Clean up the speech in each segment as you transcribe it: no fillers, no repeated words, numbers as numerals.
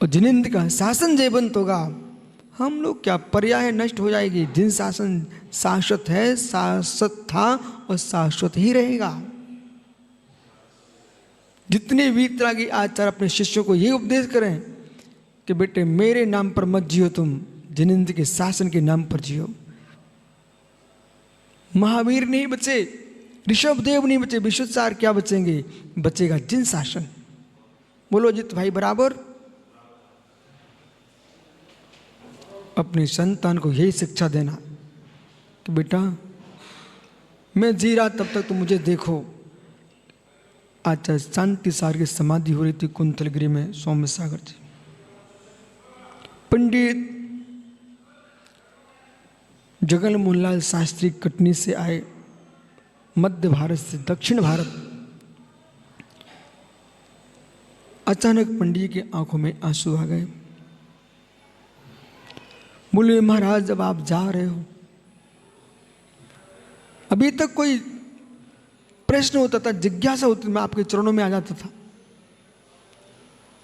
और जिनिंद का शासन जयवंत होगा। हम लोग क्या, पर्याय नष्ट हो जाएगी। जिन शासन शाश्वत है, शाश्वत था और शाश्वत ही रहेगा। जितने वीतरागी आचार्य अपने शिष्यों को ये उपदेश करें कि बेटे मेरे नाम पर मत जियो, तुम जिनिंद के शासन के नाम पर जियो। महावीर नहीं बचे, ऋषभदेव नहीं बचे, विश्वसार क्या बचेंगे? बचेगा जिन शासन। बोलो जित भाई बराबर। अपने संतान को यही शिक्षा देना कि बेटा मैं जी रहा तब तक तुम मुझे देखो। आचार्य शांति सार की समाधि हो रही थी कुंतलगिरी में, सौम्य सागर जी। पंडित जगन मोहनलाल शास्त्री कटनी से आए, मध्य भारत से दक्षिण भारत। अचानक पंडित की आंखों में आंसू आ गए। बोले महाराज जब आप जा रहे हो, अभी तक कोई प्रश्न होता था, जिज्ञासा होती, मैं आपके चरणों में आ जाता था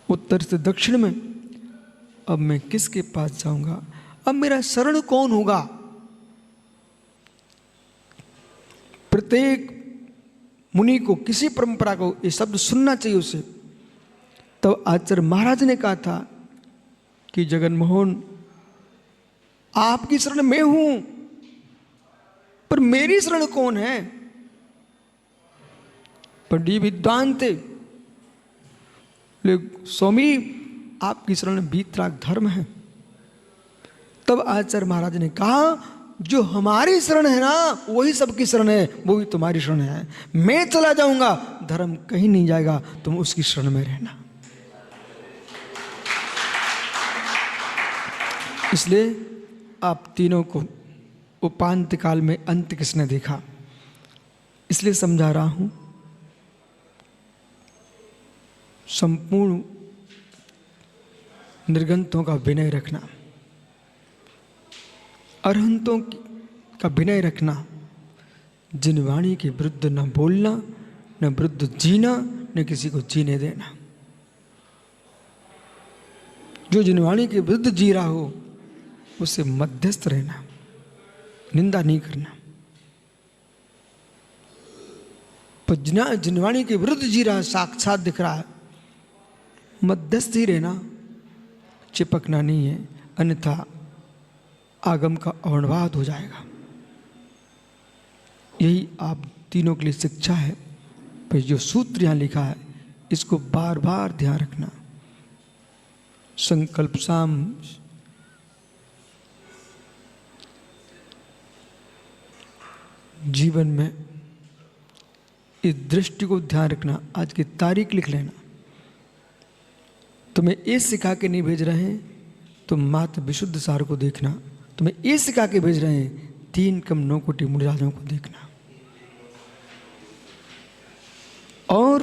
उत्तर से दक्षिण में। अब मैं किसके पास जाऊंगा? अब मेरा शरण कौन होगा? प्रत्येक मुनि को, किसी परंपरा को ये शब्द सुनना चाहिए उसे। तब आचार्य महाराज ने कहा था कि जगनमोहन आपकी शरण में हूं, पर मेरी शरण कौन है? पंडित विद्वान थे, स्वामी आपकी शरण वीतराग धर्म है। तब आचार्य महाराज ने कहा जो हमारी शरण है ना वही सबकी शरण है, वो भी तुम्हारी शरण है। मैं चला जाऊंगा, धर्म कहीं नहीं जाएगा, तुम उसकी शरण में रहना। इसलिए आप तीनों को उपांत काल में अंत किसने देखा, इसलिए समझा रहा हूं। संपूर्ण निर्गंतों का विनय रखना, अरहंतों का विनय रखना, जिन वाणी के विरुद्ध न बोलना, न विरुद्ध जीना, न किसी को जीने देना। जो जिन वाणी के विरुद्ध जी रहा हो उससे मध्यस्थ रहना, निंदा नहीं करना। पर जिन वाणी के विरुद्ध जी रहा है, साक्षात दिख रहा है, मध्यस्थ ही रहना, चिपकना नहीं है, अन्यथा आगम का अवनवाद हो जाएगा। यही आप तीनों के लिए शिक्षा है। पर जो सूत्र यहाँ लिखा है इसको बार बार ध्यान रखना। संकल्प साम जीवन में इस दृष्टि को ध्यान रखना। आज की तारीख लिख लेना। तुम्हें ये सिखा के नहीं भेज रहे हैं तो मात्र विशुद्ध सार को देखना। तुम्हें ये सिखा के भेज रहे हैं 3 कम 9 कोटि मुनिराजों को देखना। और